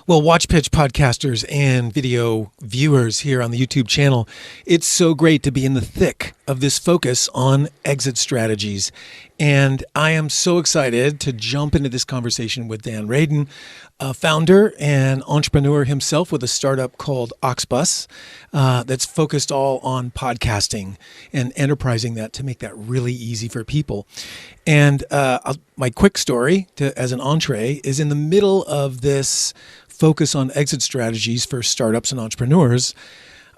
Well, WatchPitch podcasters and video viewers here on the YouTube channel, it's so great to be in the thick of this focus on exit strategies. And I am so excited to jump into this conversation with Dan Radin, a founder and entrepreneur himself with a startup called Auxbus that's focused all on podcasting and enterprising that to make that really easy for people. And my quick story as an entree is in the middle of this focus on exit strategies for startups and entrepreneurs.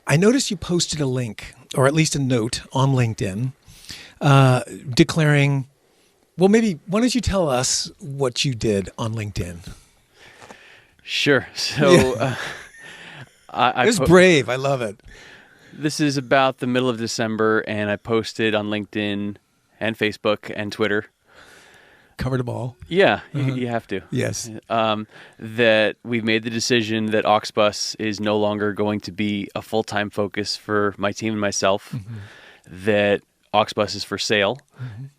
I noticed you posted a link, or at least a note on LinkedIn, declaring, well, maybe why don't you tell us what you did on LinkedIn? Sure. So It's brave. I love it. This is about the middle of December, and I posted on LinkedIn and Facebook and Twitter. Covered them all. Yeah, you have to. Yes. That we've made the decision that Auxbus is no longer going to be a full-time focus for my team and myself, that Auxbus is for sale,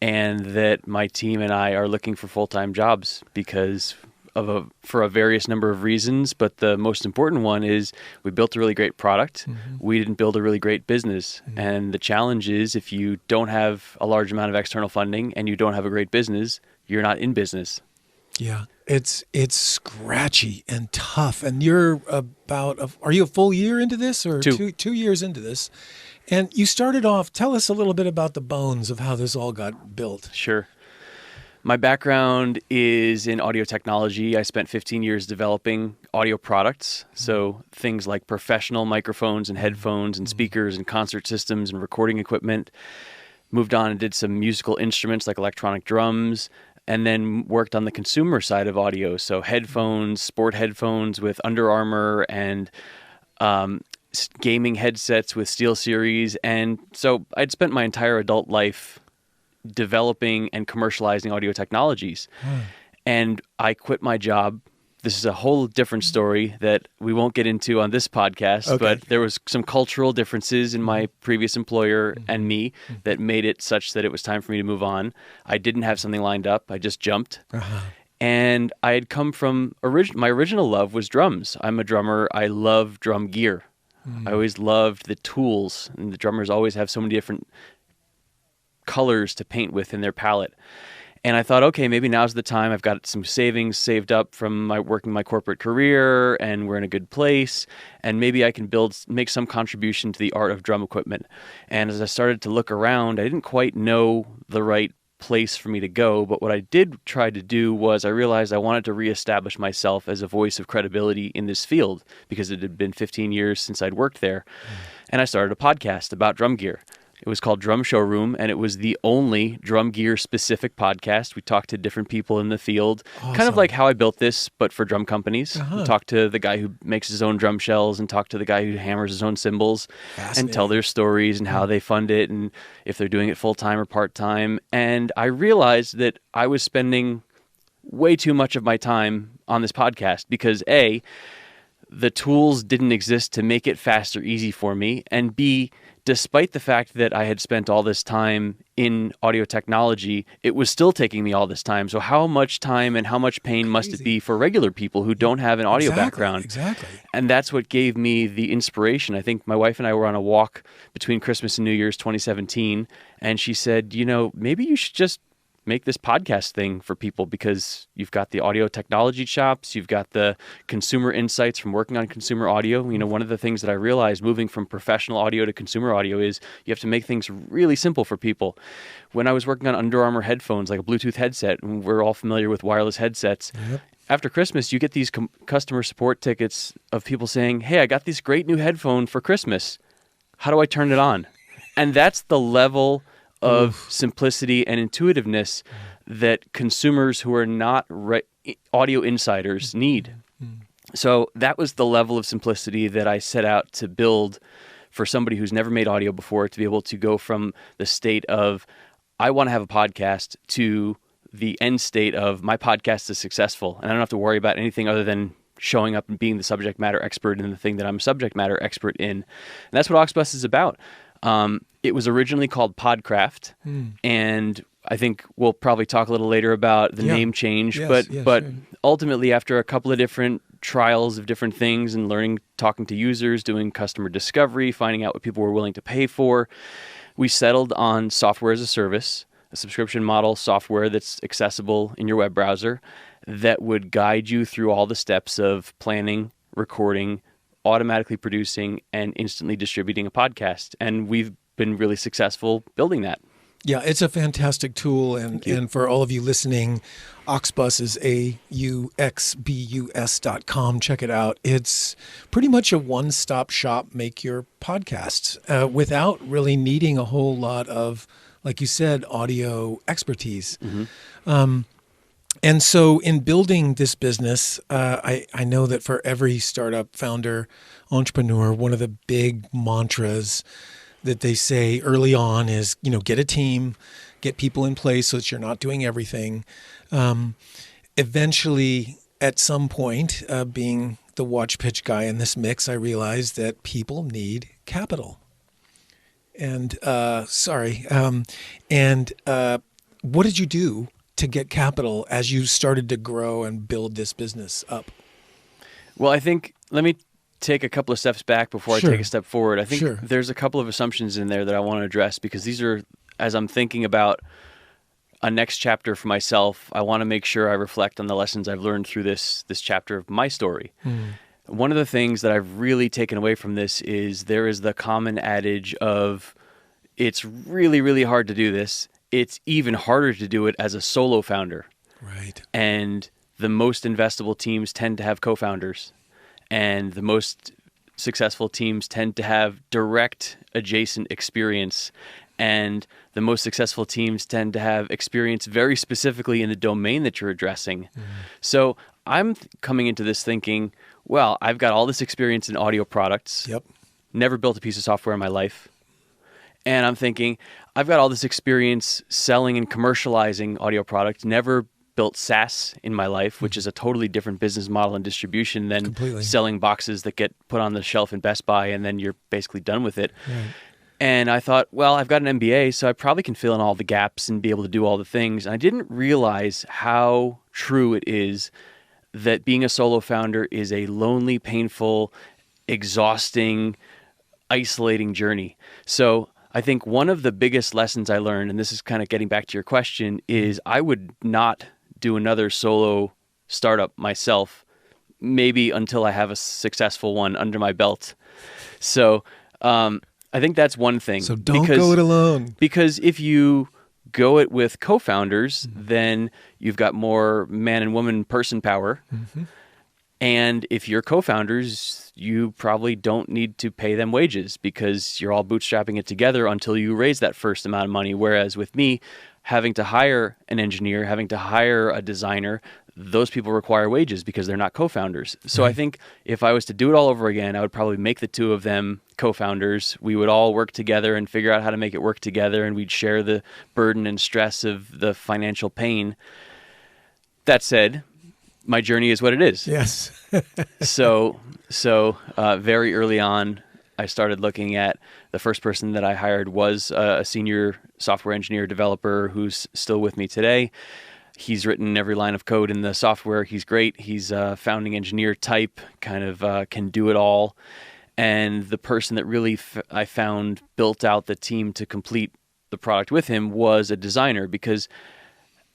and that my team and I are looking for full-time jobs because for a various number of reasons, but the most important one is we built a really great product. We didn't build a really great business. And the challenge is if you don't have a large amount of external funding and you don't have a great business, you're not in business. Yeah, it's scratchy and tough. And you're are you a full year into this or two years into this? And you started off, tell us a little bit about the bones of how this all got built. Sure. My background is in audio technology. I spent 15 years developing audio products. So things like professional microphones and headphones and speakers and concert systems and recording equipment. Moved on and did some musical instruments like electronic drums, and then worked on the consumer side of audio. So headphones, sport headphones with Under Armour, and gaming headsets with SteelSeries. And so I'd spent my entire adult life developing and commercializing audio technologies. And I quit my job. This is a whole different story that we won't get into on this podcast, but there was some cultural differences in my previous employer and me that made it such that it was time for me to move on. I didn't have something lined up. I just jumped. And I had come from, my original love was drums. I'm a drummer. I love drum gear. I always loved the tools, and the drummers always have so many different colors to paint with in their palette. And I thought, okay, maybe now's the time. I've got some savings saved up from working my corporate career, and we're in a good place, and maybe I can make some contribution to the art of drum equipment. And as I started to look around, I didn't quite know the right place for me to go, but what I did try to do was I realized I wanted to reestablish myself as a voice of credibility in this field because it had been 15 years since I'd worked there. And I started a podcast about drum gear. It was called Drum Showroom, and it was the only drum gear specific podcast. We talked to different people in the field, kind of like how I built this, but for drum companies. We talked to the guy who makes his own drum shells and talk to the guy who hammers his own cymbals and tell their stories and how they fund it and if they're doing it full-time or part-time. And I realized that I was spending way too much of my time on this podcast because A, the tools didn't exist to make it fast or easy for me, and B, despite the fact that I had spent all this time in audio technology, it was still taking me all this time. So how much time and how much pain must it be for regular people who don't have an audio background? Exactly. And that's what gave me the inspiration. I think my wife and I were on a walk between Christmas and New Year's 2017, and she said, maybe you should just make this podcast thing for people because you've got the audio technology chops, you've got the consumer insights from working on consumer audio. One of the things that I realized moving from professional audio to consumer audio is you have to make things really simple for people. When I was working on Under Armour headphones, like a Bluetooth headset, and we're all familiar with wireless headsets, after Christmas, you get these customer support tickets of people saying, hey, I got this great new headphone for Christmas. How do I turn it on? And that's the level of simplicity and intuitiveness that consumers who are not audio insiders need. So that was the level of simplicity that I set out to build for somebody who's never made audio before, to be able to go from the state of, I want to have a podcast, to the end state of my podcast is successful. And I don't have to worry about anything other than showing up and being the subject matter expert in the thing that I'm a subject matter expert in. And that's what Auxbus is about. It was originally called Podcraft, and I think we'll probably talk a little later about the name change. But ultimately, after a couple of different trials of different things and learning, talking to users, doing customer discovery, finding out what people were willing to pay for, we settled on software as a service, a subscription model software that's accessible in your web browser that would guide you through all the steps of planning, recording, automatically producing, and instantly distributing a podcast. And we've been really successful building that. Yeah, it's a fantastic tool. And for all of you listening, Auxbus is AUXBUS.com. Check it out. It's pretty much a one-stop shop, make your podcasts without really needing a whole lot of, like you said, audio expertise. And so in building this business, I know that for every startup founder, entrepreneur, one of the big mantras that they say early on is, get a team, get people in place so that you're not doing everything. Eventually, at some point, being the WatchPitch guy in this mix, I realized that people need capital. And what did you do to get capital as you started to grow and build this business up? Well, I think, let me take a couple of steps back before I take a step forward. I think there's a couple of assumptions in there that I want to address, because these are, as I'm thinking about a next chapter for myself, I want to make sure I reflect on the lessons I've learned through this chapter of my story. One of the things that I've really taken away from this is there is the common adage of, it's really, really hard to do this. It's even harder to do it as a solo founder. Right. And the most investable teams tend to have co-founders. And the most successful teams tend to have direct adjacent experience. And the most successful teams tend to have experience very specifically in the domain that you're addressing. So I'm coming into this thinking, well, I've got all this experience in audio products. Never built a piece of software in my life. And I'm thinking, I've got all this experience selling and commercializing audio products, never built SaaS in my life, which is a totally different business model and distribution than selling boxes that get put on the shelf in Best Buy and then you're basically done with it. And I thought, well, I've got an MBA, so I probably can fill in all the gaps and be able to do all the things. And I didn't realize how true it is that being a solo founder is a lonely, painful, exhausting, isolating journey. So I think one of the biggest lessons I learned, and this is kind of getting back to your question, is I would not do another solo startup myself, maybe until I have a successful one under my belt. So I think that's one thing. So don't go it alone. Because if you go it with co-founders, then you've got more man and woman person power. And if you're co-founders, you probably don't need to pay them wages because you're all bootstrapping it together until you raise that first amount of money. Whereas with me, having to hire an engineer, having to hire a designer, those people require wages because they're not co-founders. So I think if I was to do it all over again, I would probably make the two of them co-founders. We would all work together and figure out how to make it work together, and we'd share the burden and stress of the financial pain. That said, my journey is what it is. Yes. So very early on, I started looking at the first person that I hired was a senior software engineer developer who's still with me today. He's written every line of code in the software. He's great. He's a founding engineer type, kind of can do it all. And the person that really I found built out the team to complete the product with him was a designer, because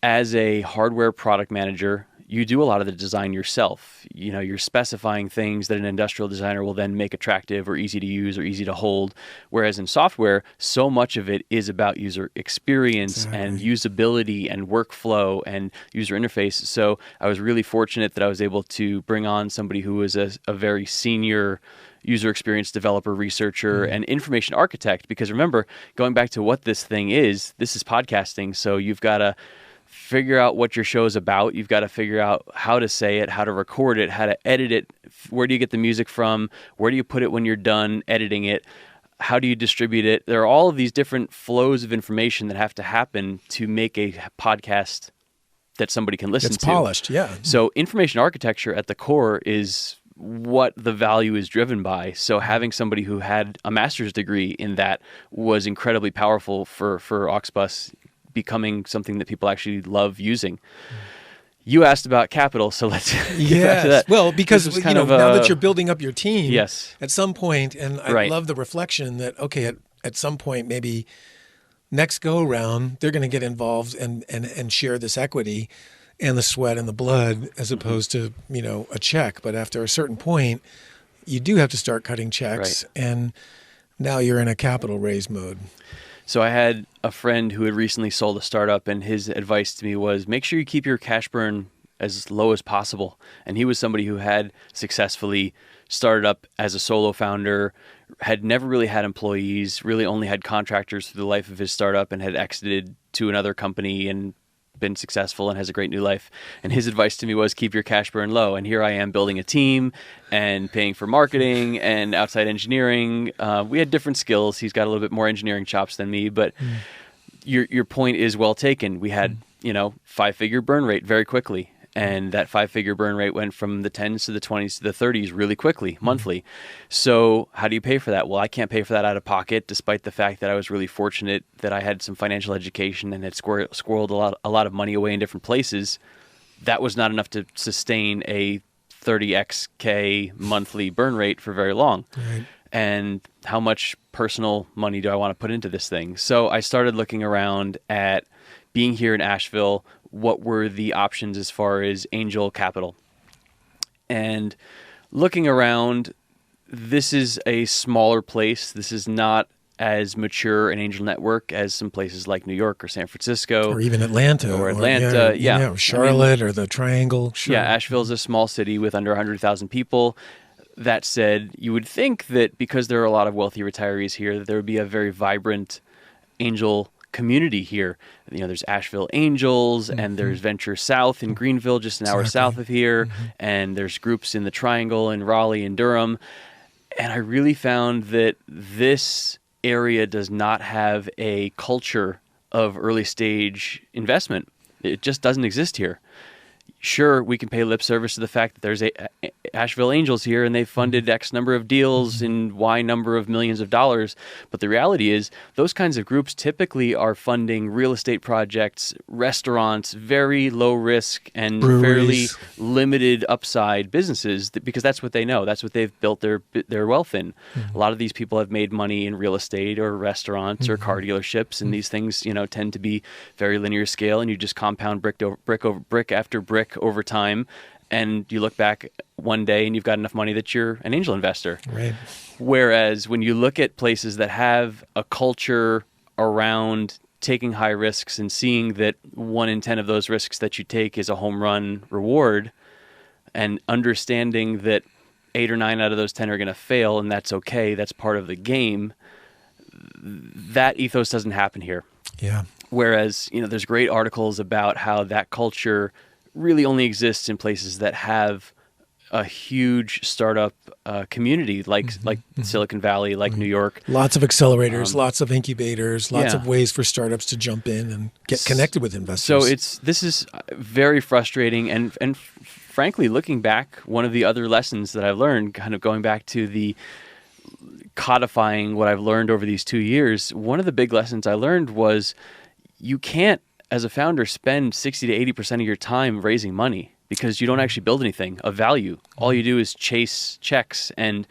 as a hardware product manager, you do a lot of the design yourself. You know, you're specifying things that an industrial designer will then make attractive or easy to use or easy to hold. Whereas in software, so much of it is about user experience and usability and workflow and user interface. So I was really fortunate that I was able to bring on somebody who was a very senior user experience developer, researcher, and information architect. Because remember, going back to what this thing is, this is podcasting. So you've got to figure out what your show is about. You've got to figure out how to say it, how to record it, how to edit it. Where do you get the music from? Where do you put it when you're done editing it? How do you distribute it? There are all of these different flows of information that have to happen to make a podcast that somebody can listen to. It's polished, yeah. So information architecture at the core is what the value is driven by. So having somebody who had a master's degree in that was incredibly powerful for Auxbus becoming something that people actually love using. You asked about capital, so let's get back to Yes. that. Well, because This was kind of now a- that you're building up your team, Yes. at some point, and I Right. love the reflection that at some point maybe next go around they're going to get involved and share this equity and the sweat and the blood as opposed to a check. But after a certain point, you do have to start cutting checks, and now you're in a capital raise mode. So I had a friend who had recently sold a startup, and his advice to me was make sure you keep your cash burn as low as possible. And he was somebody who had successfully started up as a solo founder, had never really had employees, really only had contractors through the life of his startup, and had exited to another company and been successful and has a great new life. And his advice to me was keep your cash burn low. And here I am building a team and paying for marketing and outside engineering. We had different skills. He's got a little bit more engineering chops than me, but your point is well taken. We had, 5-figure burn rate very quickly. And that 5-figure burn rate went from the 10s to the 20s to the 30s really quickly, monthly. So how do you pay for that? Well, I can't pay for that out of pocket, despite the fact that I was really fortunate that I had some financial education and had squirreled a lot of money away in different places. That was not enough to sustain a 30x monthly burn rate for very long. Right. And how much personal money do I want to put into this thing? So I started looking around at being here in Asheville, what were the options as far as angel capital. And looking around, this is a smaller place. This is not as mature an angel network as some places like New York or San Francisco. Or even Atlanta. Or Atlanta, yeah. Or Charlotte or the Triangle. Sure. Yeah, Asheville is a small city with under 100,000 people. That said, you would think that because there are a lot of wealthy retirees here, that there would be a very vibrant angel community here. There's Asheville Angels, and there's Venture South in Greenville, just an hour south of here, and there's groups in the Triangle in Raleigh and Durham. And I really found that this area does not have a culture of early stage investment. It just doesn't exist here. Sure, we can pay lip service to the fact that there's Asheville Angels here and they've funded X number of deals in Y number of millions of dollars. But the reality is those kinds of groups typically are funding real estate projects, restaurants, very low risk and breweries, fairly limited upside businesses because that's what they know. That's what they've built their wealth in. A lot of these people have made money in real estate or restaurants or car dealerships, and these things, tend to be very linear scale, and you just compound brick over brick after brick over time, and you look back one day and you've got enough money that you're an angel investor. Right. Whereas when you look at places that have a culture around taking high risks and seeing that 1 in 10 of those risks that you take is a home run reward, and understanding that 8 or 9 out of those 10 are going to fail, and that's okay, that's part of the game, that ethos doesn't happen here. Yeah. Whereas, there's great articles about how that culture really only exists in places that have a huge startup community, like Silicon Valley, like New York. Lots of accelerators, lots of incubators, lots yeah. of ways for startups to jump in and get connected with investors. So this is very frustrating, and frankly, looking back, one of the other lessons that I've learned, kind of going back to the codifying what I've learned over these 2 years, one of the big lessons I learned was you can't, as a founder, spend 60 to 80% of your time raising money because you don't actually build anything of value. All you do is chase checks. And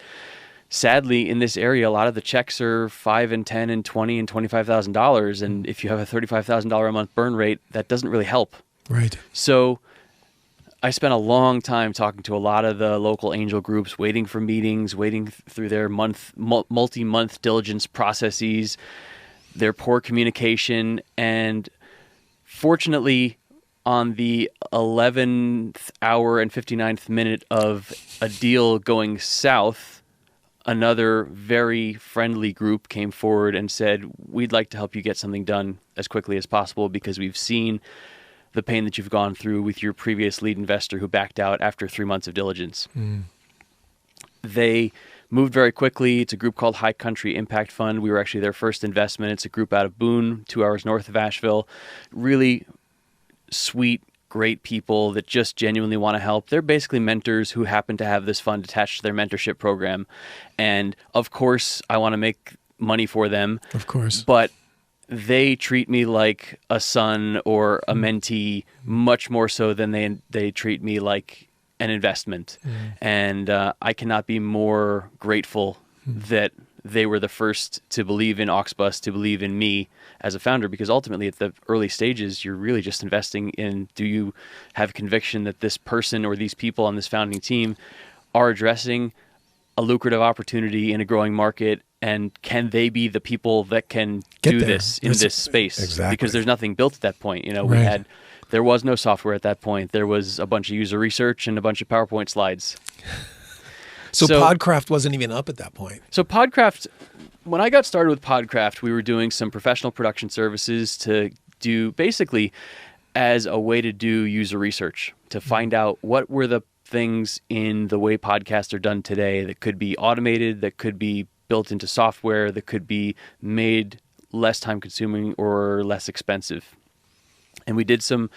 sadly, in this area, a lot of the checks are $5 and $10 and $20 and $25,000. And if you have a $35,000 a month burn rate, that doesn't really help. Right. So I spent a long time talking to a lot of the local angel groups, waiting for meetings, waiting through their multi-month diligence processes, their poor communication, and fortunately, on the 11th hour and 59th minute of a deal going south, another very friendly group came forward and said, we'd like to help you get something done as quickly as possible because we've seen the pain that you've gone through with your previous lead investor who backed out after 3 months of diligence. They moved very quickly. It's a group called High Country Impact Fund. We were actually their first investment. It's a group out of Boone, 2 hours north of Asheville. Really sweet, great people that just genuinely want to help. They're basically mentors who happen to have this fund attached to their mentorship program. And of course, I want to make money for them. Of course. But they treat me like a son or a mentee much more so than they treat me like an investment. And I cannot be more grateful that they were the first to believe in Auxbus, to believe in me as a founder, because ultimately at the early stages, you're really just investing in, do you have conviction that this person or these people on this founding team are addressing a lucrative opportunity in a growing market, and can they be the people that can do this in this space? Exactly. Because there's nothing built at that point. There was no software at that point. There was a bunch of user research and a bunch of PowerPoint slides. So Podcraft wasn't even up at that point. So Podcraft, when I got started with Podcraft, we were doing some professional production services to do basically as a way to do user research, to find out what were the things in the way podcasts are done today that could be automated, that could be built into software, that could be made less time consuming or less expensive. And we did some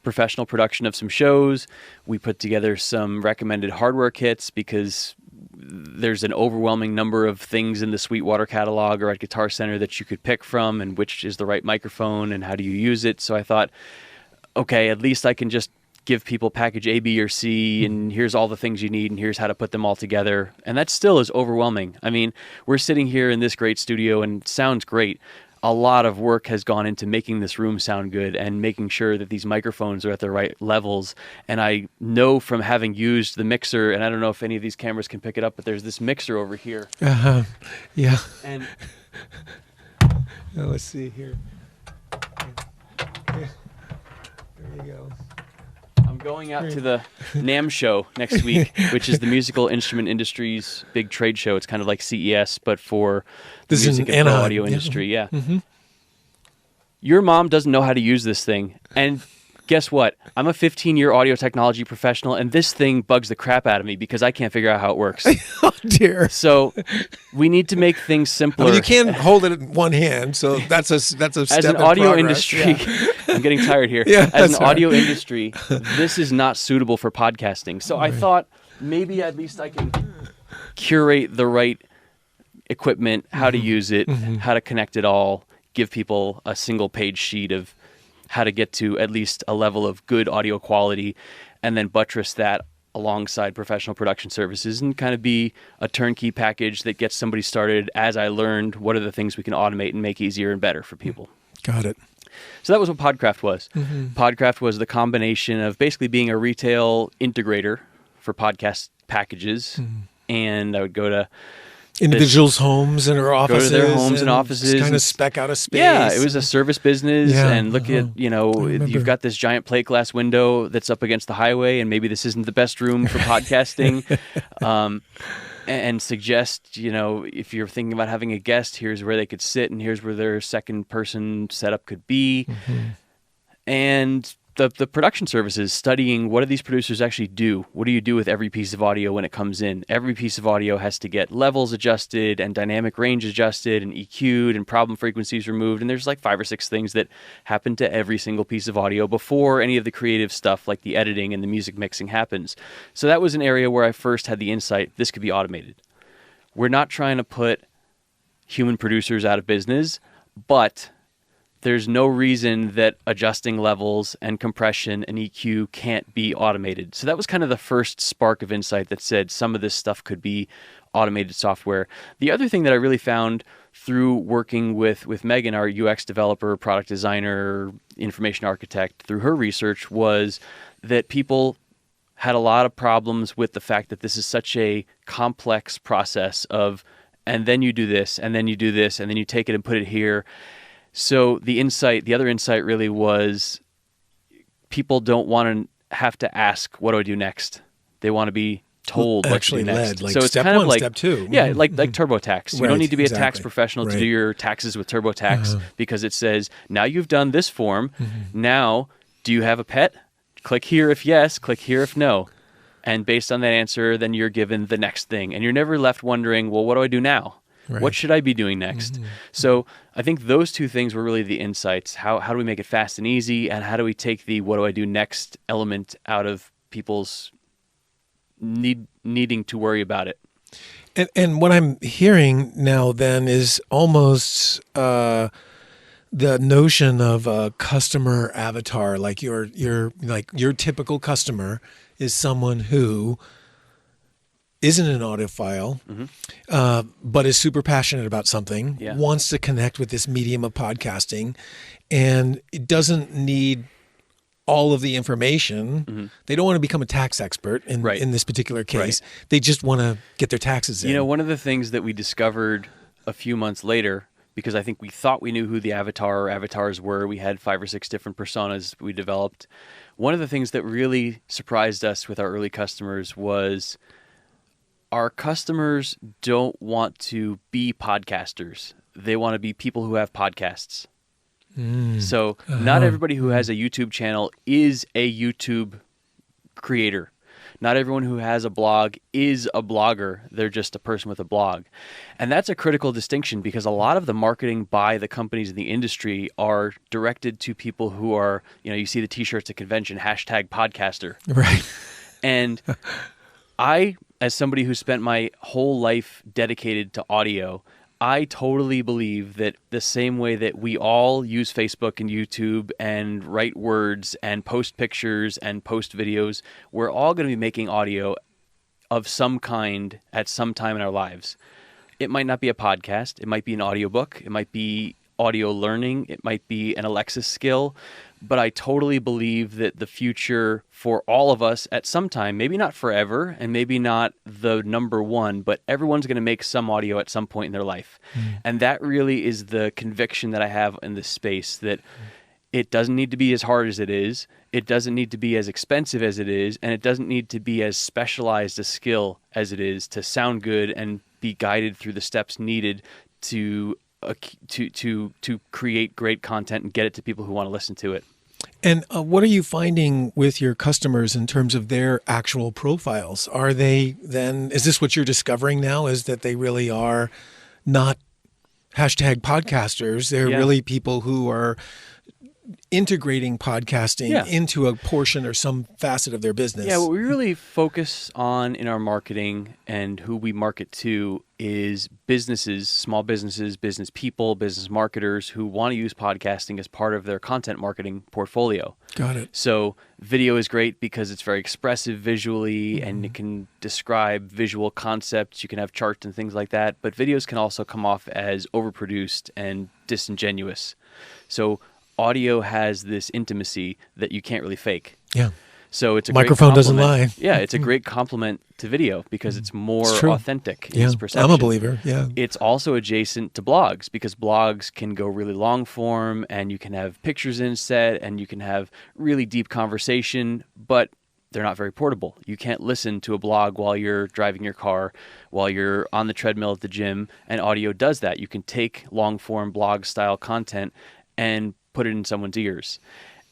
professional production of some shows. We put together some recommended hardware kits because there's an overwhelming number of things in the Sweetwater catalog or at Guitar Center that you could pick from, and which is the right microphone and how do you use it. So I thought, okay, at least I can just give people package A, B, or C, and here's all the things you need, and here's how to put them all together. And that still is overwhelming. I mean, we're sitting here in this great studio and it sounds great. A lot of work has gone into making this room sound good and making sure that these microphones are at the right levels. And I know from having used the mixer, and I don't know if any of these cameras can pick it up, but there's this mixer over here. Yeah. And let's see here. Yeah. There you go. I'm going out to the NAMM show next week, which is the musical instrument industry's big trade show. It's kind of like CES, but for the music and pro audio industry. Yeah. Mm-hmm. Your mom doesn't know how to use this thing. And guess what? I'm a 15-year audio technology professional, and this thing bugs the crap out of me because I can't figure out how it works. Oh, dear. So we need to make things simpler. I mean, you can hold it in one hand, so that's a step as an in audio progress. industry. Yeah. I'm getting tired here. Yeah, as an audio industry, this is not suitable for podcasting. So I thought maybe at least I can curate the right equipment, how to use it, how to connect it all, give people a single page sheet of how to get to at least a level of good audio quality, and then buttress that alongside professional production services and kind of be a turnkey package that gets somebody started as I learned what are the things we can automate and make easier and better for people. Got it. So that was what Podcraft was. Podcraft was the combination of basically being a retail integrator for podcast packages, and I would go to individuals' homes and or offices. Go to their homes and offices. Kind of spec out a space. Yeah, it was a service business, and look at, you've got this giant plate glass window that's up against the highway, and maybe this isn't the best room for podcasting. And suggest, if you're thinking about having a guest, here's where they could sit, and here's where their second person setup could be. And the production services, studying what do these producers actually do? What do you do with every piece of audio when it comes in? Every piece of audio has to get levels adjusted and dynamic range adjusted and EQ'd and problem frequencies removed. And there's like 5 or 6 things that happen to every single piece of audio before any of the creative stuff like the editing and the music mixing happens. So that was an area where I first had the insight, this could be automated. We're not trying to put human producers out of business, but there's no reason that adjusting levels and compression and EQ can't be automated. So that was kind of the first spark of insight that said some of this stuff could be automated software. The other thing that I really found through working with Megan, our UX developer, product designer, information architect, through her research was that people had a lot of problems with the fact that this is such a complex process of, and then you do this, and then you do this, and then you take it and put it here. So the other insight really was people don't want to have to ask, what do I do next? They want to be told what to do next. Like so it's step kind one, of like step two. Yeah, like TurboTax. You don't need to be a tax exactly. professional to do your taxes with TurboTax because it says, now you've done this form. Now, do you have a pet? Click here if yes, click here if no. And based on that answer, then you're given the next thing. And you're never left wondering, well, what do I do now? Right. What should I be doing next? So I think those two things were really the insights. How do we make it fast and easy? And how do we take the what do I do next element out of people's needing to worry about it? And what I'm hearing now then is almost the notion of a customer avatar, like your typical customer is someone who isn't an audiophile, but is super passionate about something, wants to connect with this medium of podcasting, and it doesn't need all of the information. They don't want to become a tax expert in this particular case. They just want to get their taxes in. You know, one of the things that we discovered a few months later, because I think we thought we knew who the avatar or avatars were. We had 5 or 6 different personas we developed. One of the things that really surprised us with our early customers was our customers don't want to be podcasters. They want to be people who have podcasts. So not everybody who has a YouTube channel is a YouTube creator. Not everyone who has a blog is a blogger. They're just a person with a blog. And that's a critical distinction because a lot of the marketing by the companies in the industry are directed to people who are, you see the t-shirts at convention, #podcaster. Right. And I, as somebody who spent my whole life dedicated to audio, I totally believe that the same way that we all use Facebook and YouTube and write words and post pictures and post videos, we're all going to be making audio of some kind at some time in our lives. It might not be a podcast. It might be an audiobook. It might be audio learning. It might be an Alexa skill. But I totally believe that the future for all of us at some time, maybe not forever and maybe not the number one, but everyone's going to make some audio at some point in their life. And that really is the conviction that I have in this space, that it doesn't need to be as hard as it is. It doesn't need to be as expensive as it is. And it doesn't need to be as specialized a skill as it is to sound good and be guided through the steps needed to create great content and get it to people who want to listen to it. And what are you finding with your customers in terms of their actual profiles? Are they then, is this what you're discovering now, is that they really are not #podcasters? They're really people who are integrating podcasting into a portion or some facet of their business. Yeah, what we really focus on in our marketing and who we market to is businesses, small businesses, business people, business marketers who want to use podcasting as part of their content marketing portfolio. Got it. So video is great because it's very expressive visually and it can describe visual concepts. You can have charts and things like that, but videos can also come off as overproduced and disingenuous. So audio has this intimacy that you can't really fake. Yeah. So it's a microphone great doesn't lie. Yeah, it's a great compliment to video because it's more authentic in its perception. I'm a believer. Yeah. It's also adjacent to blogs because blogs can go really long form and you can have pictures inset and you can have really deep conversation, but they're not very portable. You can't listen to a blog while you're driving your car, while you're on the treadmill at the gym, and audio does that. You can take long form blog style content and put it in someone's ears.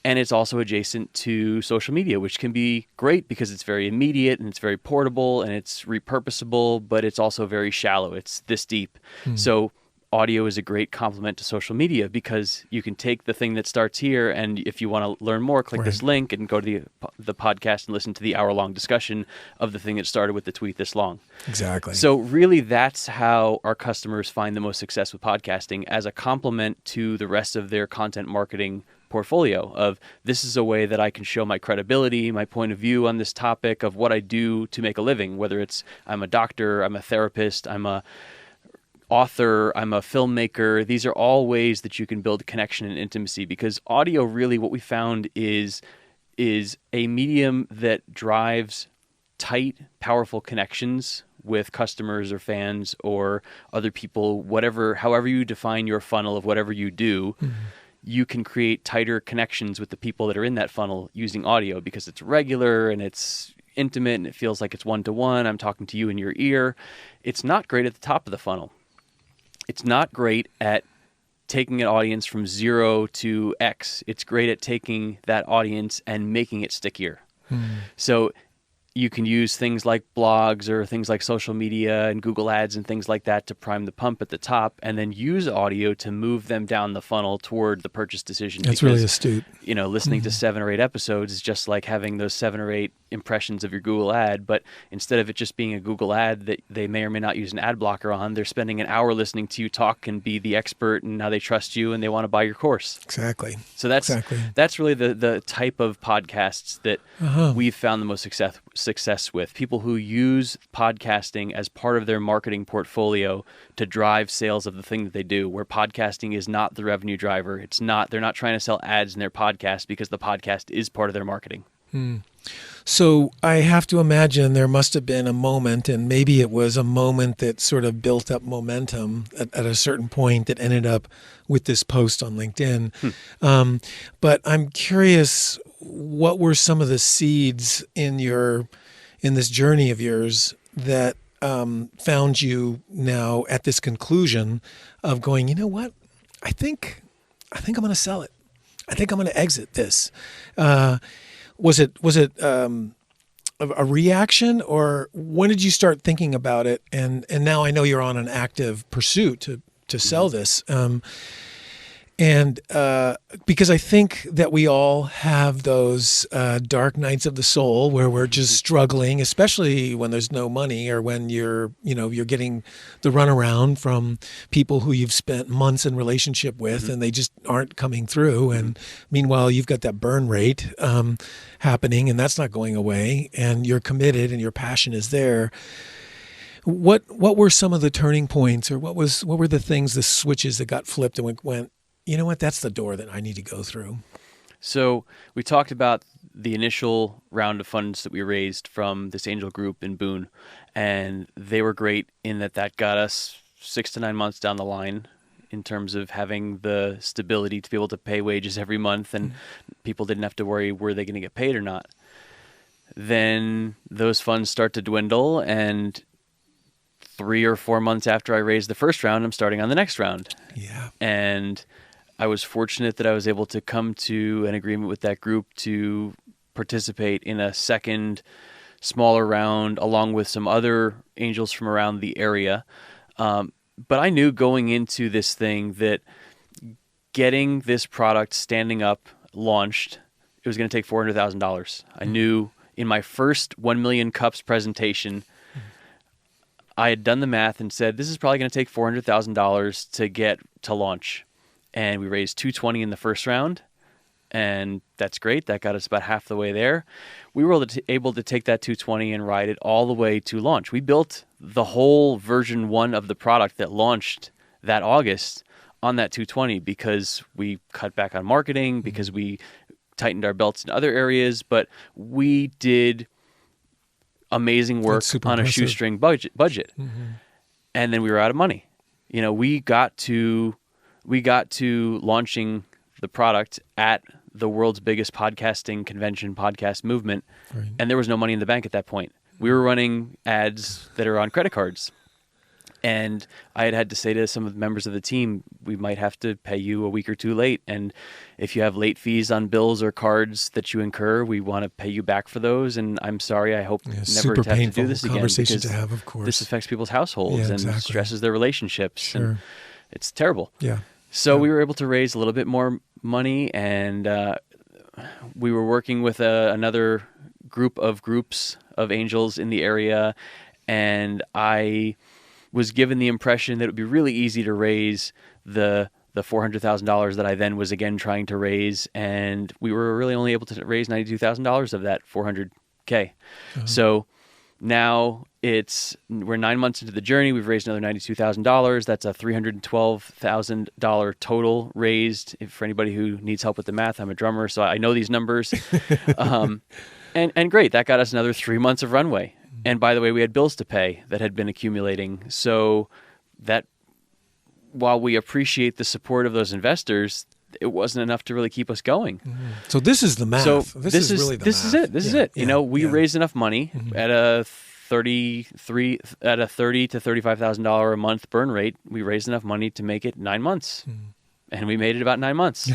And it's also adjacent to social media, which can be great because it's very immediate and it's very portable and it's repurposable, but it's also very shallow. It's this deep. So audio is a great complement to social media because you can take the thing that starts here and if you want to learn more, click this link and go to the podcast and listen to the hour-long discussion of the thing that started with the tweet this long. Exactly. So really that's how our customers find the most success with podcasting as a complement to the rest of their content marketing portfolio of this is a way that I can show my credibility, my point of view on this topic of what I do to make a living, whether it's I'm a doctor, I'm a therapist, I'm a author, I'm a filmmaker. These are all ways that you can build connection and intimacy because audio really what we found is a medium that drives tight, powerful connections with customers or fans or other people, however you define your funnel of whatever you do. You can create tighter connections with the people that are in that funnel using audio because it's regular and it's intimate and it feels like it's one-to-one. I'm talking to you in your ear. It's not great at the top of the funnel. It's not great at taking an audience from 0 to X. It's great at taking that audience and making it stickier. So you can use things like blogs or things like social media and Google Ads and things like that to prime the pump at the top, and then use audio to move them down the funnel toward the purchase decision. That's really astute. Listening to 7 or 8 episodes is just like having those 7 or 8 impressions of your Google ad, but instead of it just being a Google ad that they may or may not use an ad blocker on, they're spending an hour listening to you talk and be the expert, and now they trust you and they want to buy your course. Exactly. So that's really the type of podcasts that we've found the most success with. People who use podcasting as part of their marketing portfolio to drive sales of the thing that they do, where podcasting is not the revenue driver. They're not trying to sell ads in their podcast because the podcast is part of their marketing. So I have to imagine there must have been a moment, and maybe it was a moment that sort of built up momentum at a certain point that ended up with this post on LinkedIn. But I'm curious, what were some of the seeds in this journey of yours that found you now at this conclusion of going, you know what? I think I'm going to sell it. I think I'm going to exit this. Was it a reaction, or when did you start thinking about it? And now I know you're on an active pursuit to sell this. And because I think that we all have those dark nights of the soul where we're just struggling, especially when there's no money, or when you're getting the runaround from people who you've spent months in relationship with, and they just aren't coming through. And meanwhile, you've got that burn rate happening, and that's not going away. And you're committed, and your passion is there. What were some of the turning points, or what were the things, the switches that got flipped and went, you know what, that's the door that I need to go through? So we talked about the initial round of funds that we raised from this angel group in Boone, and they were great in that got us 6 to 9 months down the line in terms of having the stability to be able to pay wages every month, and people didn't have to worry, were they going to get paid or not? Then those funds start to dwindle, and 3 or 4 months after I raised the first round, I'm starting on the next round. Yeah. And I was fortunate that I was able to come to an agreement with that group to participate in a second smaller round along with some other angels from around the area. But I knew going into this thing that getting this product standing up, launched, it was going to take $400,000. I knew in my first 1 million cups presentation, I had done the math and said, this is probably going to take $400,000 to get to launch. And we raised $220 in the first round, and that's great. That got us about half the way there. We were able to take that $220 and ride it all the way to launch. We built the whole version 1 of the product that launched that August on that $220 because we cut back on marketing, because we tightened our belts in other areas, but we did amazing work on a shoestring budget. And then we were out of money. We got to launching the product at the world's biggest podcasting convention, podcast movement, and there was no money in the bank at that point. We were running ads that are on credit cards. And I had to say to some of the members of the team, we might have to pay you a week or 2 late. And if you have late fees on bills or cards that you incur, we want to pay you back for those. And I'm sorry, I hope never to have to do this again, because to have, of course. This affects people's households and stresses their relationships. Sure. And it's terrible. Yeah. So we were able to raise a little bit more money, and we were working with another groups of angels in the area, and I was given the impression that it would be really easy to raise the $400,000 that I then was again trying to raise, and we were really only able to raise $92,000 of that $400K. So now we're 9 months into the journey. We've raised another $92,000. That's a $312,000 total raised. For anybody who needs help with the math, I'm a drummer, so I know these numbers. And great, that got us another 3 months of runway. And by the way, we had bills to pay that had been accumulating. So that, while we appreciate the support of those investors, it wasn't enough to really keep us going. So this is the math. So this is really the this math. This is it. We raised enough money at a $30,000 to $35,000 a month burn rate. We raised enough money to make it 9 months, and we made it about 9 months.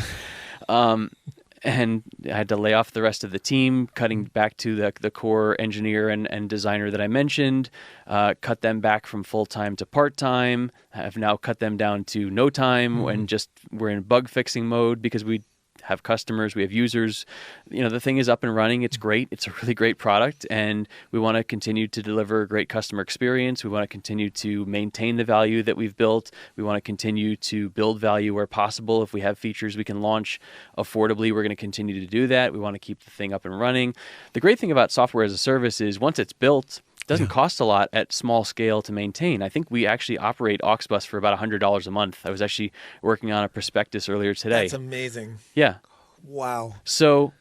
and I had to lay off the rest of the team, cutting back to the core engineer and designer that I mentioned, cut them back from full-time to part-time. I've now cut them down to no time, and just we're in bug fixing mode because we have customers, we have users. The thing is up and running. It's great. It's a really great product, and we want to continue to deliver a great customer experience. We want to continue to maintain the value that we've built. We want to continue to build value where possible. If we have features we can launch affordably, we're going to continue to do that. We want to keep the thing up and running. The great thing about software as a service is once it's built, it doesn't cost a lot at small scale to maintain. I think we actually operate Auxbus for about $100 a month. I was actually working on a prospectus earlier today. That's amazing. Yeah. Wow. So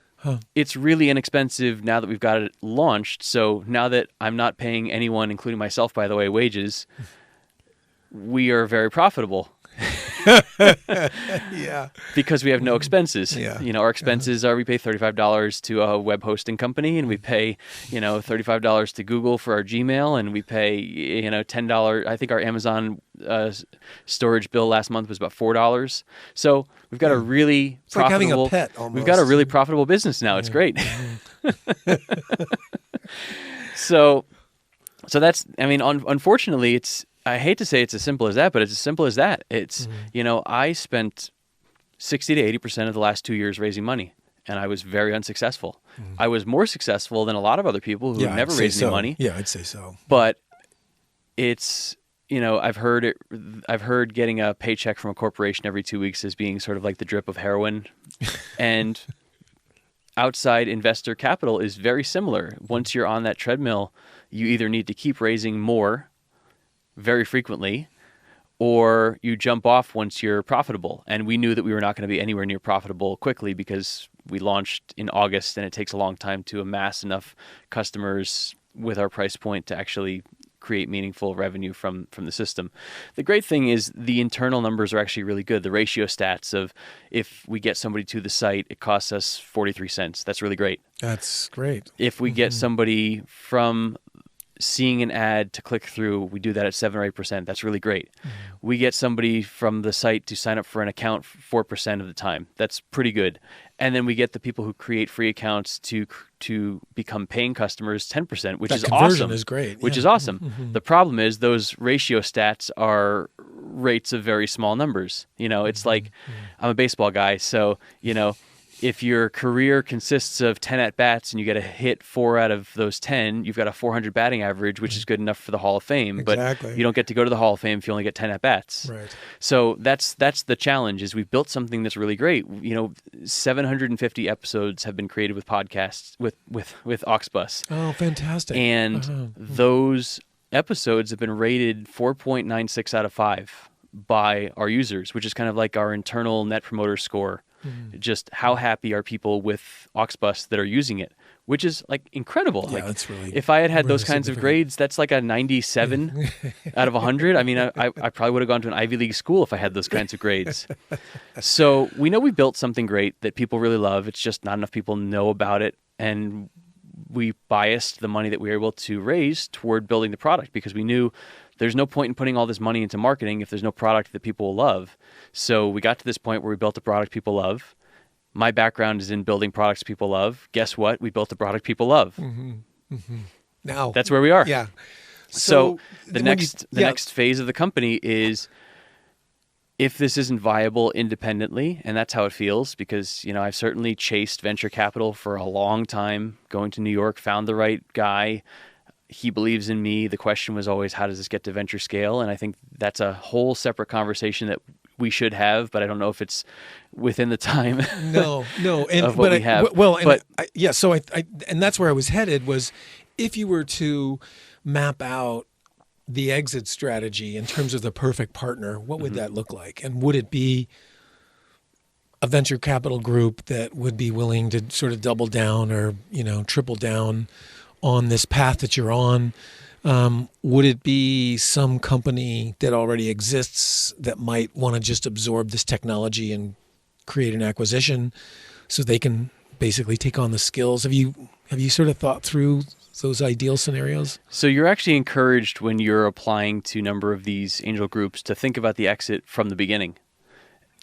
it's really inexpensive now that we've got it launched. So now that I'm not paying anyone, including myself, by the way, wages, we are very profitable. Yeah. Because we have no expenses. Yeah. Our expenses are we pay $35 to a web hosting company, and we pay, $35 to Google for our Gmail, and we pay, $10. I think our Amazon storage bill last month was about $4. So we've got a really It's profitable, like having a pet almost. We've got a really profitable business now. It's great. So that's, unfortunately, I hate to say it's as simple as that, but it's as simple as that. It's, I spent 60 to 80% of the last 2 years raising money, and I was very unsuccessful. I was more successful than a lot of other people who never raised any money. Yeah, I'd say so. But it's, I've heard getting a paycheck from a corporation every 2 weeks as being sort of like the drip of heroin. And outside investor capital is very similar. Once you're on that treadmill, you either need to keep raising more very frequently, or you jump off once you're profitable. And we knew that we were not going to be anywhere near profitable quickly because we launched in August, and it takes a long time to amass enough customers with our price point to actually create meaningful revenue from the system. The great thing is the internal numbers are actually really good. The ratio stats of if we get somebody to the site, it costs us 43 cents. That's really great. That's great. If we get somebody from seeing an ad to click through, we do that at 7 or 8%. That's really great. We get somebody from the site to sign up for an account 4% of the time. That's pretty good. And then we get the people who create free accounts to become paying customers 10%, which is awesome. Is great. Which is awesome. The problem is those ratio stats are rates of very small numbers. It's like, I'm a baseball guy, so, if your career consists of 10 at-bats and you get a hit 4 out of those 10, you've got a 400 batting average, which is good enough for the Hall of Fame. Exactly. But you don't get to go to the Hall of Fame if you only get 10 at-bats. Right. So that's the challenge, is we've built something that's really great. 750 episodes have been created with podcasts, with Auxbus. Oh, fantastic. And those episodes have been rated 4.96 out of 5 by our users, which is kind of like our internal Net Promoter Score. Just how happy are people with Auxbus that are using it, which is like incredible. Yeah, that's really. If I had really those kinds of grades, that's like a 97 out of 100. I probably would have gone to an Ivy League school if I had those kinds of grades. So we know we built something great that people really love. It's just not enough people know about it, and we biased the money that we were able to raise toward building the product because we knew there's no point in putting all this money into marketing if there's no product that people will love. So we got to this point where we built a product people love. My background is in building products people love. Guess what? We built a product people love. Now that's where we are. Yeah. So the next phase of the company is, if this isn't viable independently, and that's how it feels, because I've certainly chased venture capital for a long time, going to New York, found the right guy. He believes in me. The question was always, how does this get to venture scale? And I think that's a whole separate conversation that we should have, but I don't know if it's within the time. No, and of what we have. So and that's where I was headed, was if you were to map out the exit strategy in terms of the perfect partner, what would that look like? And would it be a venture capital group that would be willing to sort of double down or triple down on this path that you're on? Would it be some company that already exists that might want to just absorb this technology and create an acquisition so they can basically take on the skills? Have you sort of thought through those ideal scenarios? So you're actually encouraged when you're applying to a number of these angel groups to think about the exit from the beginning.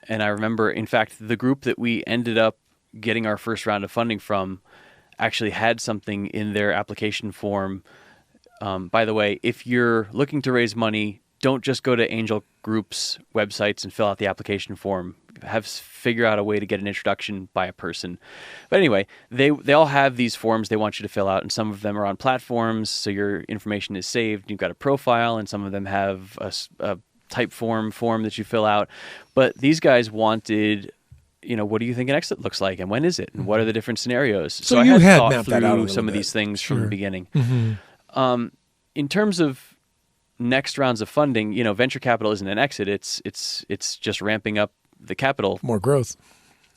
And I remember, in fact, the group that we ended up getting our first round of funding from actually had something in their application form. By the way, if you're looking to raise money, don't just go to angel groups' websites and fill out the application form. Figure out a way to get an introduction by a person. But anyway, they all have these forms they want you to fill out, and some of them are on platforms, so your information is saved. You've got a profile, and some of them have a type form that you fill out. But these guys wanted, what do you think an exit looks like, and when is it, and what are the different scenarios? So I you had thought mapped that out a through little some of bit. these things Sure. from the beginning. Mm-hmm. In terms of next rounds of funding, venture capital isn't an exit. It's just ramping up the capital. More growth.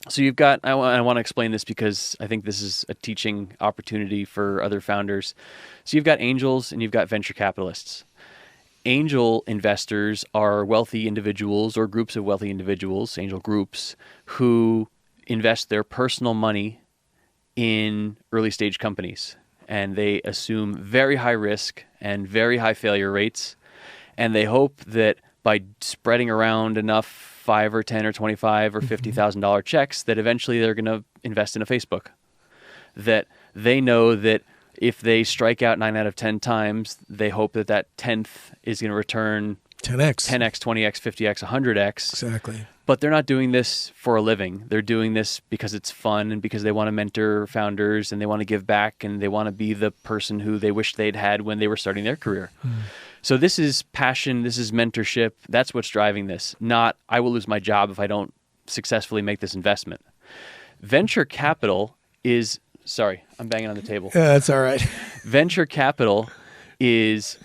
So you've got, I want to explain this because I think this is a teaching opportunity for other founders. So you've got angels and you've got venture capitalists. Angel investors are wealthy individuals or groups of wealthy individuals, angel groups, who invest their personal money in early stage companies. And they assume very high risk and very high failure rates. And they hope that by spreading around enough $5 or $10 or $25 or $50,000 checks, that eventually they're going to invest in a Facebook. That they know that if they strike out 9 out of 10 times, they hope that 10th is going to return 10x, 20x, 50x, 100x. Exactly. But they're not doing this for a living. They're doing this because it's fun and because they want to mentor founders and they want to give back and they want to be the person who they wish they'd had when they were starting their career. So this is passion. This is mentorship. That's what's driving this. Not, I will lose my job if I don't successfully make this investment. Venture capital is, sorry, I'm banging on the table. Yeah, that's all right. Venture capital is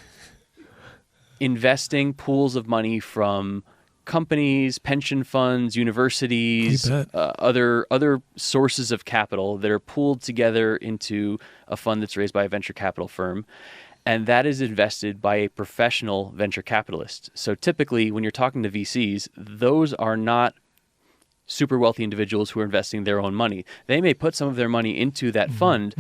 investing pools of money from companies, pension funds, universities, other sources of capital that are pooled together into a fund that's raised by a venture capital firm. And that is invested by a professional venture capitalist. So typically, when you're talking to VCs, those are not super wealthy individuals who are investing their own money. They may put some of their money into that fund,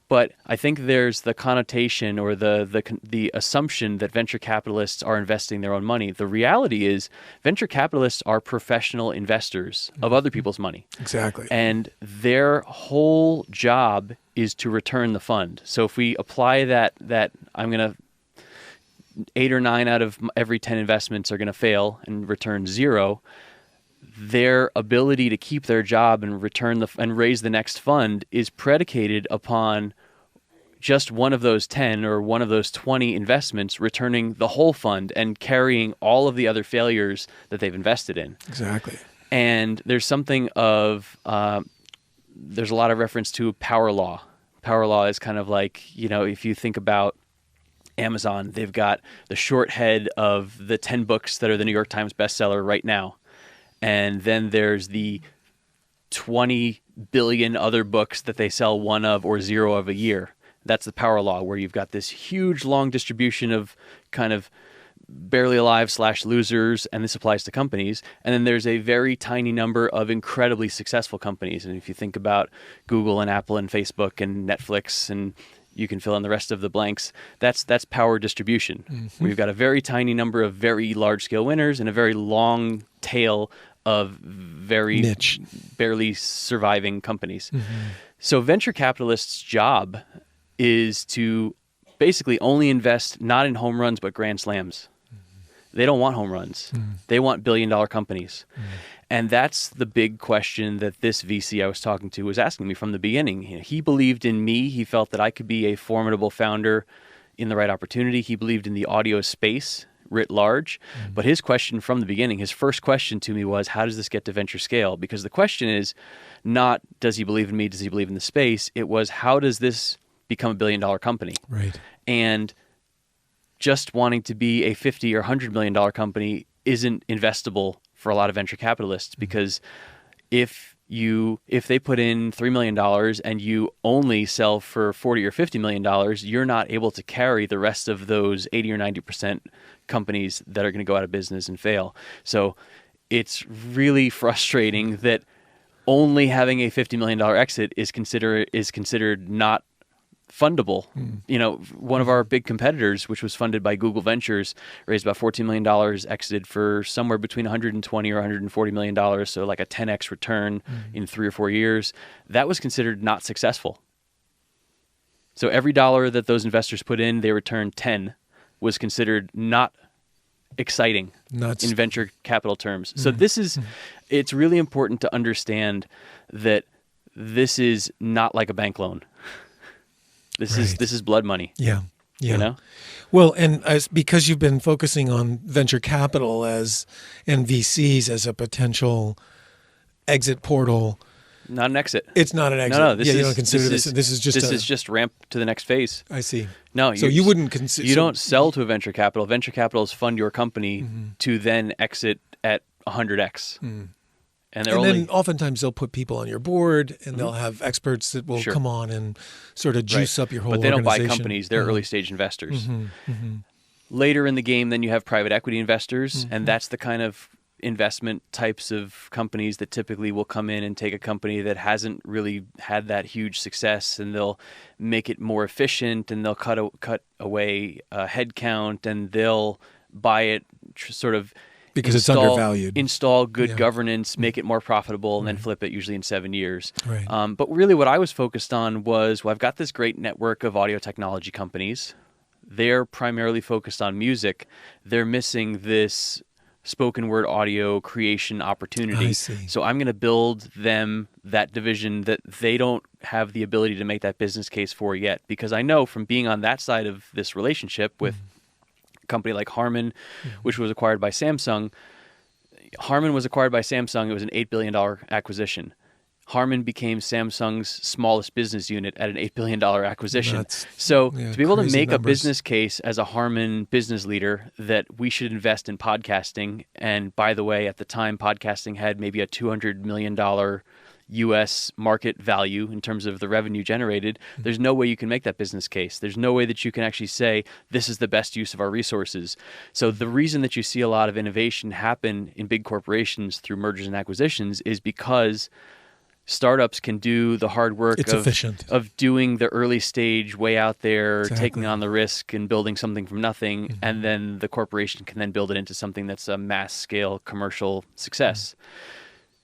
but I think there's the connotation or the assumption that venture capitalists are investing their own money. The reality is venture capitalists are professional investors of other people's money. Exactly. And their whole job is to return the fund. So if we apply that I'm going to 8 or 9 out of every 10 investments are going to fail and return 0, their ability to keep their job and and raise the next fund is predicated upon just one of those 10 or one of those 20 investments returning the whole fund and carrying all of the other failures that they've invested in. Exactly. And there's something of, there's a lot of reference to power law. Power law is kind of like, if you think about Amazon, they've got the short head of the 10 books that are the New York Times bestseller right now. And then there's the 20 billion other books that they sell 1 of or 0 of a year. That's the power law, where you've got this huge long distribution of kind of barely alive / losers, and this applies to companies. And then there's a very tiny number of incredibly successful companies. And if you think about Google and Apple and Facebook and Netflix, and you can fill in the rest of the blanks, that's power distribution. We've got a very tiny number of very large-scale winners and a very long tail of very niche, barely surviving companies. So venture capitalists' job is to basically only invest not in home runs but grand slams. They don't want home runs. They want billion-dollar companies. And that's the big question that this VC I was talking to was asking me from the beginning. He believed in me. He felt that I could be a formidable founder in the right opportunity. He believed in the audio space writ large. But his question from the beginning, his first question to me was, how does this get to venture scale? Because the question is not, does he believe in me? Does he believe in the space? It was, how does this become a billion-dollar company? Right. And just wanting to be a $50 or $100 million company isn't investable for a lot of venture capitalists, because if they put in $3 million and you only sell for $40 or $50 million, you're not able to carry the rest of those 80 or 90% companies that are going to go out of business and fail. So it's really frustrating that only having a $50 million exit is considered not fundable. One of our big competitors, which was funded by Google Ventures, raised about $14 million, exited for somewhere between $120 or $140 million, so like a 10x return in 3 or 4 years. That was considered not successful. So every dollar that those investors put in, they returned 10, was considered not exciting in venture capital terms. So it's really important to understand that this is not like a bank loan. This is blood money. Yeah. You know? Well, and because you've been focusing on venture capital and VCs as a potential exit portal. Not an exit. It's not an exit. No, you don't consider this. This is just ramp to the next phase. I see. No, so you wouldn't consider. You don't sell to a venture capital. Venture capitals fund your company to then exit at 100x. And then oftentimes they'll put people on your board, and they'll have experts that will come on and sort of juice up your whole organization. But they don't buy companies. They're early stage investors. Later in the game, then you have private equity investors, and that's the kind of investment types of companies that typically will come in and take a company that hasn't really had that huge success, and they'll make it more efficient, and they'll cut away headcount, and they'll buy it sort of because it's undervalued. Install good governance, make it more profitable, and then flip it usually in 7 years. Right. But really what I was focused on was, I've got this great network of audio technology companies. They're primarily focused on music. They're missing this spoken word audio creation opportunity. I see. So I'm going to build them that division that they don't have the ability to make that business case for yet, because I know from being on that side of this relationship with a company like Harman, which was acquired by Samsung. Harman was acquired by Samsung. It was an $8 billion acquisition. Harman became Samsung's smallest business unit at an $8 billion acquisition. To be able to make a business case as a Harman business leader that we should invest in podcasting, and by the way, at the time, podcasting had maybe a $200 million U.S. market value in terms of the revenue generated, there's no way you can make that business case. There's no way that you can actually say, this is the best use of our resources. So the reason that you see a lot of innovation happen in big corporations through mergers and acquisitions is because startups can do the hard work of doing the early stage way out there, taking on the risk and building something from nothing, and then the corporation can then build it into something that's a mass scale commercial success.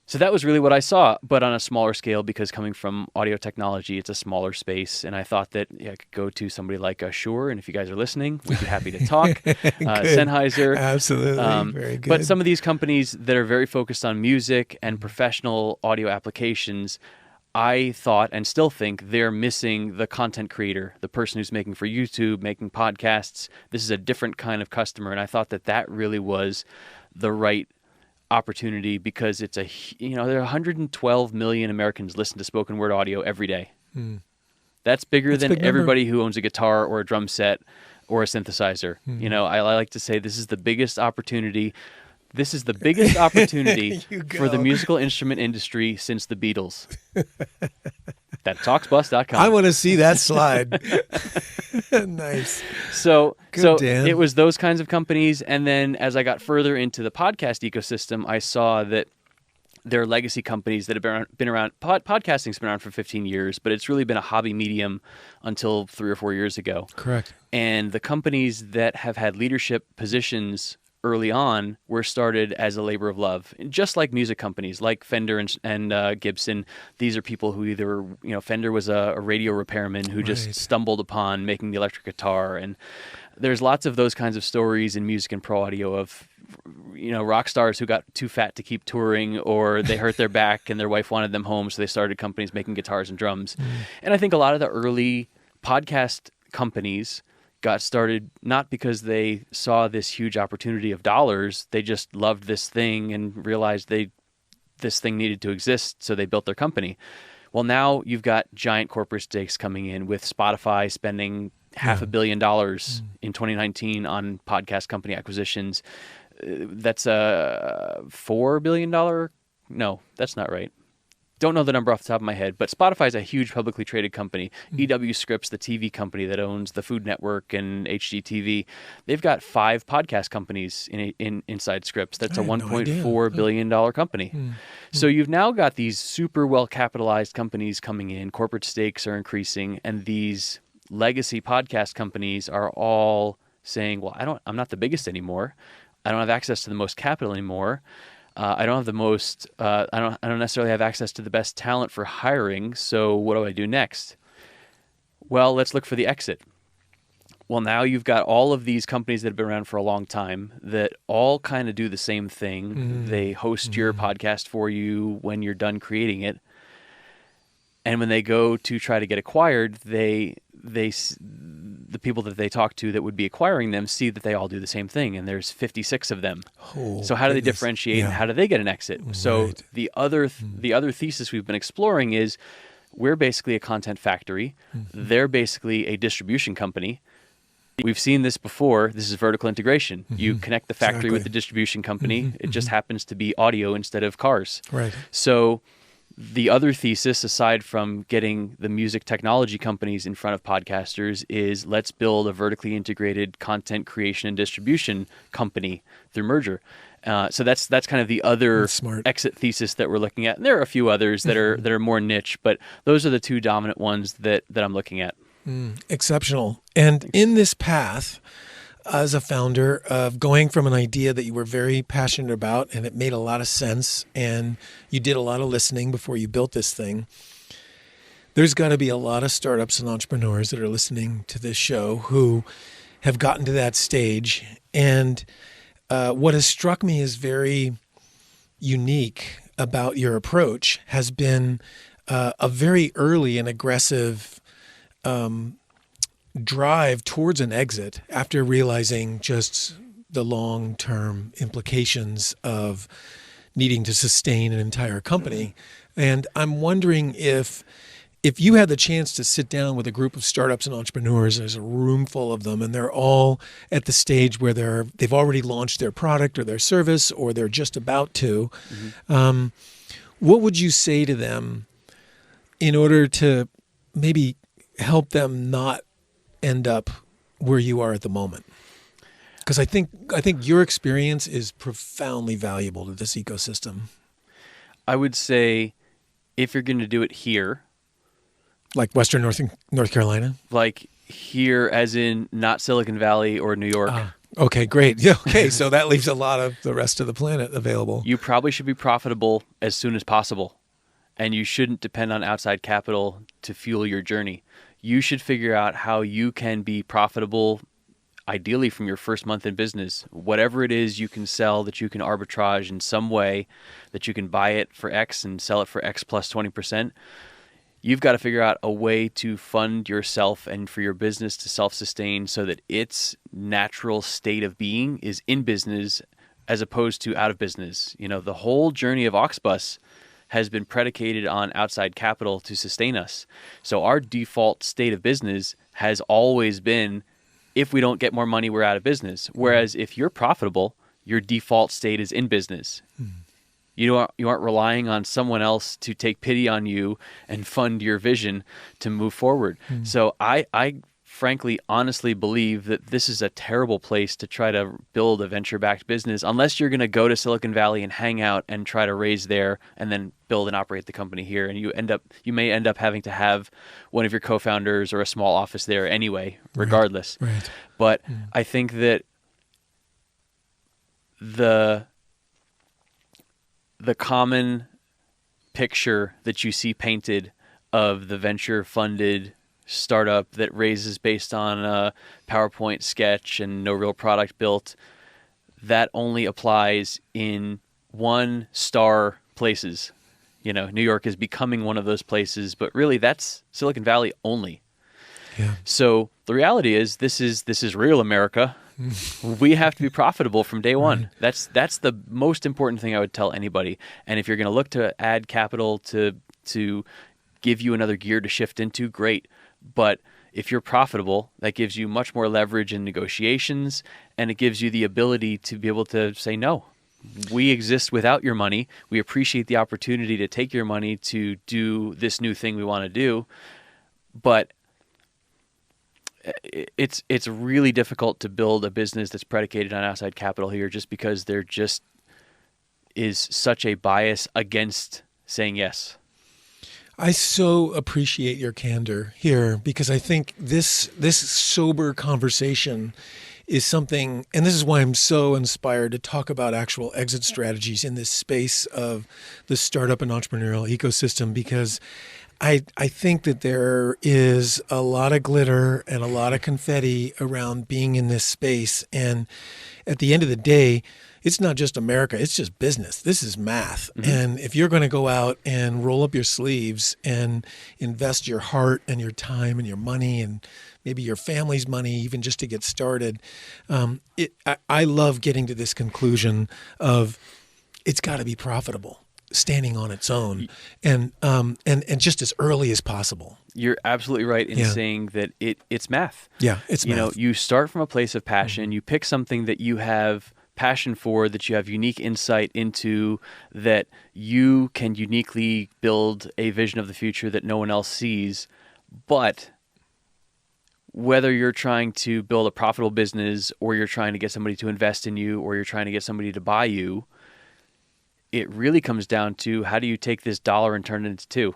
So that was really what I saw, but on a smaller scale, because coming from audio technology, it's a smaller space. And I thought that I could go to somebody like Shure, and if you guys are listening, we'd be happy to talk. Sennheiser. Absolutely. Very good. But some of these companies that are very focused on music and professional audio applications, I thought and still think they're missing the content creator, the person who's making for YouTube, making podcasts. This is a different kind of customer. And I thought that that really was the right opportunity, because there are 112 million Americans listen to spoken word audio every day. That's bigger than everybody who owns a guitar or a drum set or a synthesizer. I like to say this is the biggest opportunity. This is the biggest opportunity for the musical instrument industry since the Beatles. That's Auxbus.com. I want to see that slide. Nice. So Dan. It was those kinds of companies. And then as I got further into the podcast ecosystem, I saw that there are legacy companies that have been around. Podcasting's been around for 15 years, but it's really been a hobby medium until 3 or 4 years ago. Correct. And the companies that have had leadership positions early on were started as a labor of love, just like music companies like Fender and Gibson. These are people who either, Fender was a radio repairman who just stumbled upon making the electric guitar. And there's lots of those kinds of stories in music and pro audio of, rock stars who got too fat to keep touring, or they hurt their back and their wife wanted them home, so they started companies making guitars and drums. And I think a lot of the early podcast companies got started not because they saw this huge opportunity of dollars. They just loved this thing and realized this thing needed to exist, so they built their company. Well, now you've got giant corporate stakes coming in, with Spotify spending $500 million in 2019 on podcast company acquisitions. That's a $4 billion? No, that's not right. Don't know the number off the top of my head, but Spotify is a huge publicly traded company. EW Scripps, the TV company that owns the Food Network and HGTV, they've got 5 podcast companies inside Scripps. That's a $1.4 billion company. So you've now got these super well-capitalized companies coming in. Corporate stakes are increasing, and these legacy podcast companies are all saying, well, I'm not the biggest anymore. I don't have access to the most capital anymore. I don't have the most, I don't necessarily have access to the best talent for hiring. So what do I do next? Well, let's look for the exit. Well, now you've got all of these companies that have been around for a long time that all kind of do the same thing. They host your podcast for you when you're done creating it. And when they go to try to get acquired, the people that they talk to that would be acquiring them see that they all do the same thing, and there's 56 of them. So how do they differentiate, and how do they get an exit? So the other thesis we've been exploring is we're basically a content factory. They're basically a distribution company. We've seen this before. This is vertical integration. You connect the factory with the distribution company. It just happens to be audio instead of cars. Right. So the other thesis, aside from getting the music technology companies in front of podcasters, is let's build a vertically integrated content creation and distribution company through merger. So that's kind of the other exit thesis that we're looking at. And there are a few others that are more niche, but those are the two dominant ones that I'm looking at. Exceptional. And in this path, as a founder, of going from an idea that you were very passionate about and it made a lot of sense and you did a lot of listening before you built this thing, there's got to be a lot of startups and entrepreneurs that are listening to this show who have gotten to that stage. And what has struck me as very unique about your approach has been a very early and aggressive drive towards an exit after realizing just the long-term implications of needing to sustain an entire company. And I'm wondering if you had the chance to sit down with a group of startups and entrepreneurs, there's a room full of them, and they're all at the stage where they've already launched their product or their service, or they're just about to. What would you say to them in order to maybe help them not end up where you are at the moment? Because I think your experience is profoundly valuable to this ecosystem. I would say if you're going to do it here, like Western North Carolina, like here, as in not Silicon Valley or New York. Okay, great. Yeah, okay, so that leaves a lot of the rest of the planet available. You probably should be profitable as soon as possible, and you shouldn't depend on outside capital to fuel your journey. You should figure out how you can be profitable, ideally from your first month in business. Whatever it is you can sell, that you can arbitrage in some way, that you can buy it for X and sell it for X plus 20%. You've got to figure out a way to fund yourself and for your business to self-sustain so that its natural state of being is in business as opposed to out of business. You know, the whole journey of Auxbus has been predicated on outside capital to sustain us. So our default state of business has always been, if we don't get more money, we're out of business. Whereas if you're profitable, your default state is in business. You aren't relying on someone else to take pity on you and fund your vision to move forward. So I frankly, honestly believe that this is a terrible place to try to build a venture-backed business unless you're going to go to Silicon Valley and hang out and try to raise there and then build and operate the company here. And you may end up having to have one of your co-founders or a small office there anyway, regardless. Right. But I think that the common picture that you see painted of the venture-funded startup that raises based on a PowerPoint sketch and no real product built, that only applies in one-star places. You know, New York is becoming one of those places, but really that's Silicon Valley only. Yeah. So the reality is this is real America. We have to be profitable from day one. That's the most important thing I would tell anybody. And if you're going to look to add capital to give you another gear to shift into, great. But if you're profitable, that gives you much more leverage in negotiations, and it gives you the ability to be able to say, no, we exist without your money. We appreciate the opportunity to take your money to do this new thing we want to do. But it's really difficult to build a business that's predicated on outside capital here, just because there just is such a bias against saying yes. I so appreciate your candor here, because I think this sober conversation is something, and this is why I'm so inspired to talk about actual exit strategies in this space of the startup and entrepreneurial ecosystem, because I think that there is a lot of glitter and a lot of confetti around being in this space. And at the end of the day, it's not just America, it's just business. This is math. Mm-hmm. And if you're going to go out and roll up your sleeves and invest your heart and your time and your money and maybe your family's money, even just to get started, I love getting to this conclusion of it's got to be profitable, standing on its own, and just as early as possible. You're absolutely right in saying that it's math. Yeah, it's math. You start from a place of passion. Mm-hmm. You pick something that you have passion for, that you have unique insight into, that you can uniquely build a vision of the future that no one else sees. But whether you're trying to build a profitable business, or you're trying to get somebody to invest in you, or you're trying to get somebody to buy you, it really comes down to, how do you take this dollar and turn it into two?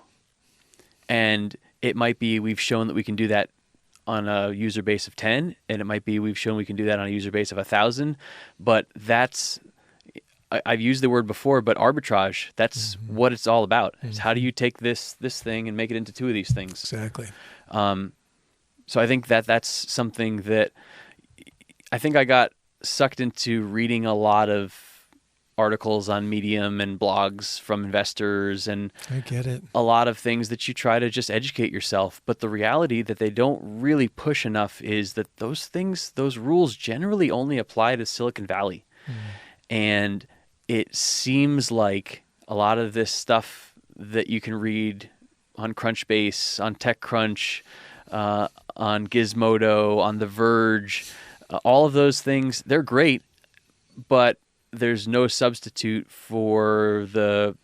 And it might be we've shown that we can do that on a user base of 10, and it might be we've shown we can do that on a user base of 1,000. But I've used the word before, but arbitrage, that's mm-hmm. what it's all about. Mm-hmm. Is how do you take this thing and make it into two of these things? Exactly. So I think that's something that I think I got sucked into reading a lot of articles on Medium and blogs from investors, and I get it. A lot of things that you try to just educate yourself. But the reality that they don't really push enough is that those rules generally only apply to Silicon Valley. Mm. And it seems like a lot of this stuff that you can read on Crunchbase, on TechCrunch, on Gizmodo, on The Verge, all of those things, they're great, but there's no substitute for the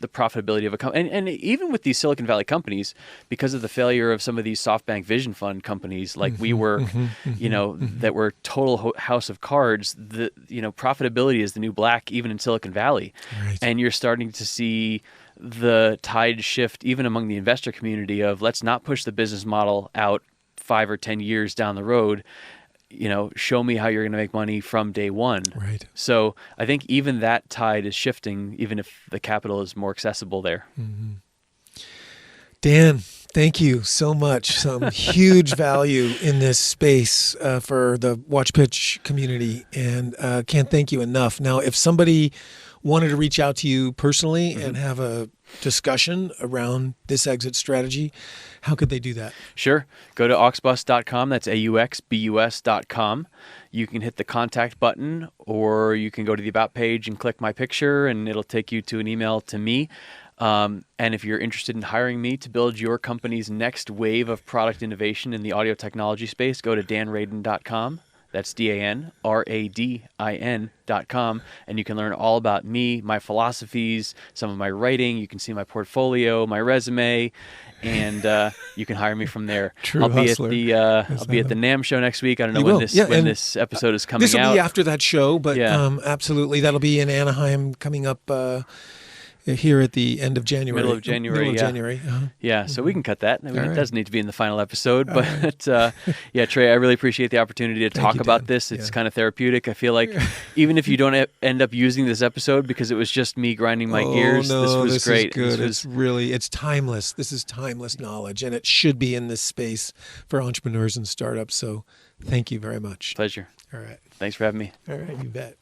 profitability of a company. And even with these Silicon Valley companies, because of the failure of some of these SoftBank Vision Fund companies, like mm-hmm, we were, mm-hmm, mm-hmm. that were total house of cards, profitability is the new black, even in Silicon Valley. Right. And you're starting to see the tide shift even among the investor community of, let's not push the business model out 5 or 10 years down the road. Show me how you're going to make money from day one. Right. So I think even that tide is shifting, even if the capital is more accessible there. Mm-hmm. Dan, thank you so much. Some huge value in this space for the WatchPitch community, and can't thank you enough. Now, if somebody wanted to reach out to you personally mm-hmm. and have a discussion around this exit strategy, how could they do that? Sure. Go to auxbus.com. That's AUXBUS.com. You can hit the contact button, or you can go to the About page and click my picture, and it'll take you to an email to me. And if you're interested in hiring me to build your company's next wave of product innovation in the audio technology space, go to danradin.com. That's DANRADIN.com, and you can learn all about me, my philosophies, some of my writing. You can see my portfolio, my resume, and you can hire me from there. True I'll be hustler. I'll be at the NAMM show next week. I don't know when this episode is coming out. This will be after that show, but absolutely, that'll be in Anaheim coming up here at the end of January. Middle of January. Uh-huh. Yeah, so we can cut that. It right. doesn't need to be in the final episode. But Trey, I really appreciate the opportunity to talk about this. It's kind of therapeutic. I feel like even if you don't end up using this episode because it was just me grinding my gears, this was great. Is good. It's timeless. This is timeless knowledge, and it should be in this space for entrepreneurs and startups. So thank you very much. Pleasure. All right. Thanks for having me. All right, you bet.